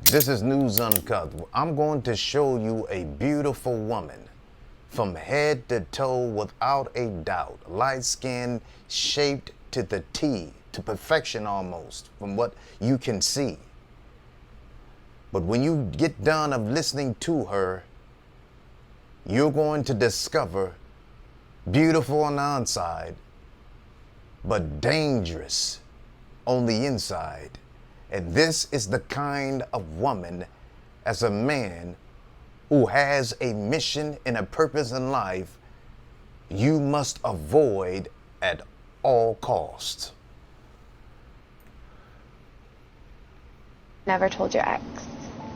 This is News Uncuffed. I'm going to show you a beautiful woman from head to toe without a doubt. Light skin, shaped to the T, to perfection almost, from what you can see. But when you get done of listening to her, you're going to discover beautiful on the outside, but dangerous on the inside. And this is the kind of woman, as a man who has a mission and a purpose in life, you must avoid at all costs. Never told your ex.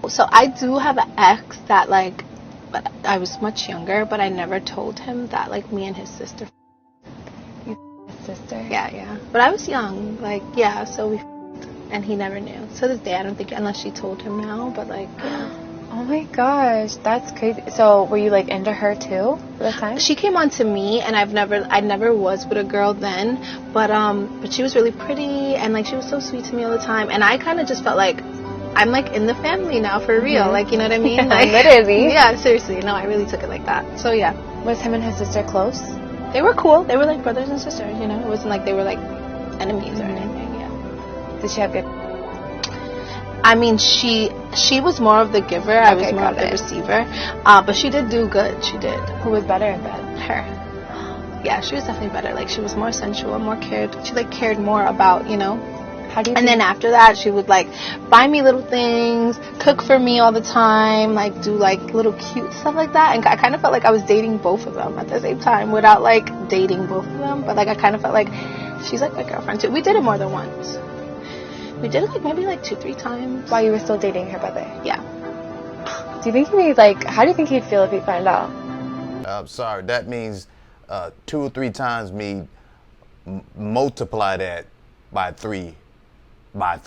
So I do have an ex that, like, but I was much younger, but I never told him that, like, me and his sister. His sister? Yeah. But I was young, like, yeah, so we, and he never knew. To this day, I don't think, unless she told him now, but, like, yeah. Oh my gosh, that's crazy. So were you like into her too at the time? She came on to me, and I never was with a girl then, but she was really pretty, and, like, she was so sweet to me all the time, and I kind of just felt like I'm, like, in the family now for real, like, you know what I mean? Like, literally. Yeah, seriously. No, I really took it like that. So yeah. Was him and his sister close? They were cool. They were like brothers and sisters, you know? It wasn't like they were like enemies or anything, yeah. Did she have good? I mean, she was more of the giver. I was more of the receiver. But she did do good. She did. Who was better in bed? Her. Yeah, she was definitely better. Like, she was more sensual, more cared. She, like, cared more about, you know. How do you? And then after that, she would, like, buy me little things, cook for me all the time, like, do, like, little cute stuff like that. And I kind of felt like I was dating both of them at the same time without, like, dating both of them. But, like, I kind of felt like she's, like, my girlfriend, too. We did it more than once. We did it, like, maybe, like, 2-3 times. While you were still dating her brother? Yeah. Do you think he'd, like, how do you think he'd feel if he found out? I'm sorry, that means 2 or 3 times me multiply that by 3. I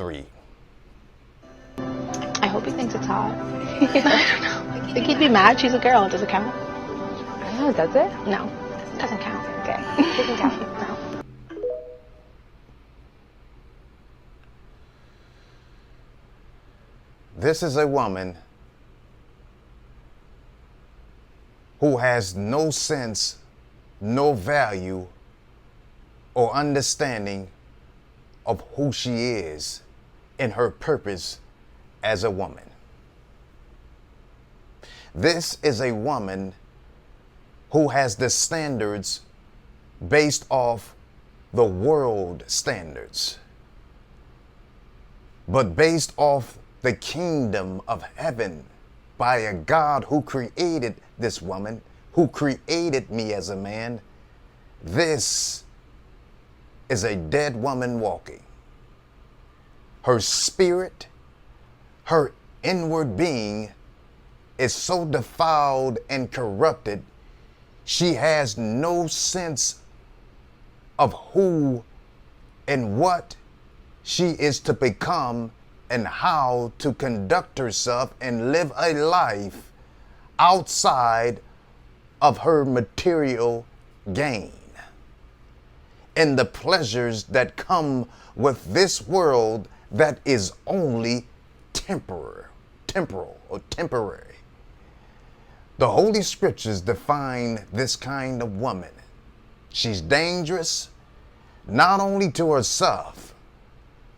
hope he thinks it's hot. I don't know. I think he'd be mad. She's a girl. Does it count? I don't know, does it? No. It doesn't count. Okay. It doesn't count. No. This is a woman who has no sense, no value, or understanding of who she is and her purpose as a woman. This is a woman who has the standards based off the world standards, but based off the kingdom of heaven by a God who created this woman, who created me as a man. This is a dead woman walking. Her spirit, her inward being is so defiled and corrupted, she has no sense of who and what she is to become and how to conduct herself and live a life outside of her material gain and the pleasures that come with this world that is only temporal or temporary. The Holy Scriptures define this kind of woman. She's dangerous not only to herself,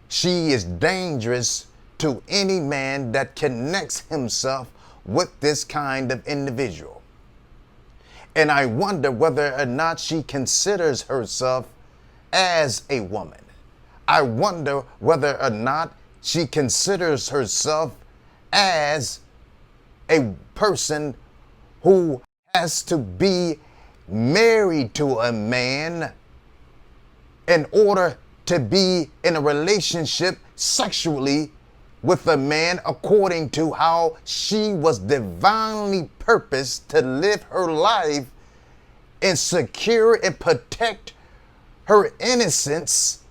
she is dangerous to any man that connects himself with this kind of individual. And I wonder whether or not she considers herself as a woman. I wonder whether or not she considers herself as a person who has to be married to a man in order to be in a relationship sexually with a man according to how she was divinely purposed to live her life and secure and protect her innocence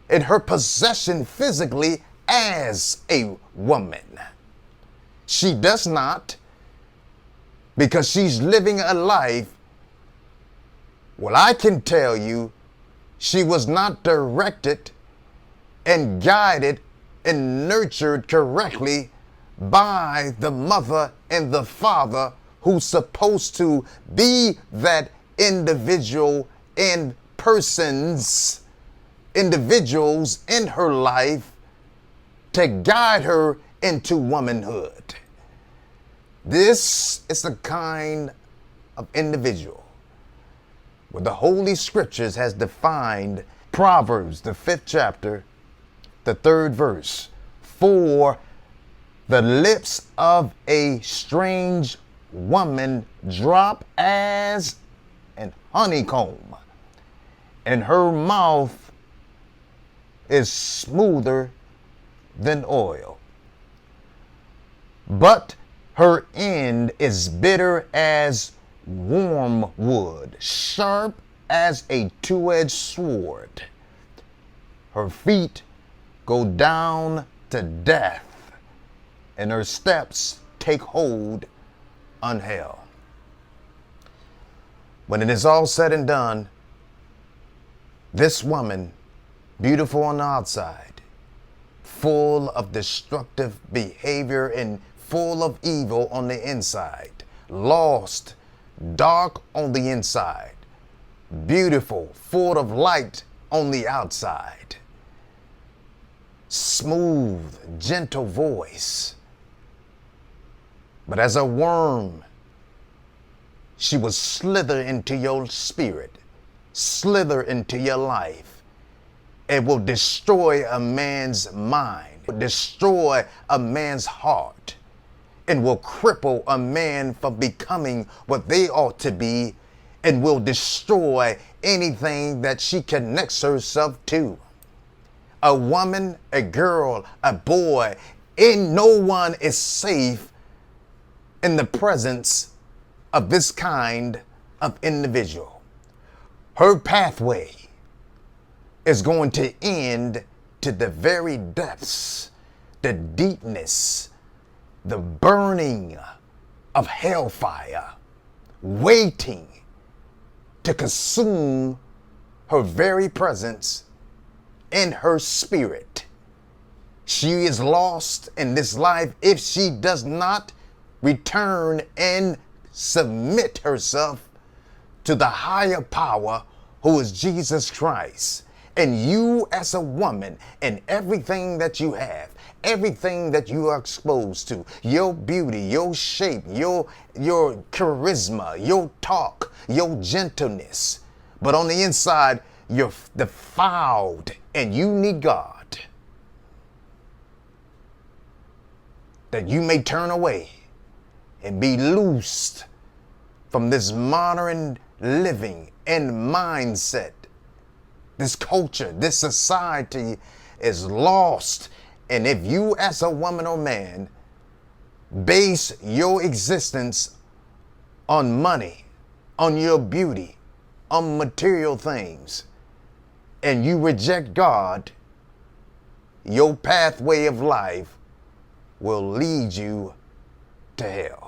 and her possession physically as a woman. She does not, because she's living a life, well, I can tell you, she was not directed and guided and nurtured correctly by the mother and the father who's supposed to be that individual and individuals in her life to guide her into womanhood. This is the kind of individual where the Holy Scriptures has defined Proverbs, the 5th chapter, the 3rd verse. For the lips of a strange woman drop as an honeycomb, and her mouth is smoother than oil. But her end is bitter as wormwood, sharp as a two-edged sword. Her feet go down to death, and her steps take hold on hell. When it is all said and done, this woman, beautiful on the outside, full of destructive behavior and full of evil on the inside, lost, dark on the inside, beautiful, full of light on the outside, smooth, gentle voice. But as a worm, she will slither into your spirit, slither into your life. It will destroy a man's mind, destroy a man's heart, and will cripple a man from becoming what they ought to be, and will destroy anything that she connects herself to. A woman, a girl, a boy, and no one is safe in the presence of this kind of individual. Her pathway is going to end to the very depths, the deepness, the burning of hellfire, waiting to consume her very presence in her spirit. She is lost in this life if she does not return and submit herself to the higher power who is Jesus Christ. And you as a woman, and everything that you have, everything that you are exposed to, your beauty, your shape, your charisma, your talk, your gentleness, but on the inside, you're defiled and you need God, that you may turn away and be loosed from this modern living and mindset. This culture, this society is lost. And if you as a woman or man base your existence on money, on your beauty, on material things, and you reject God, your pathway of life will lead you to hell.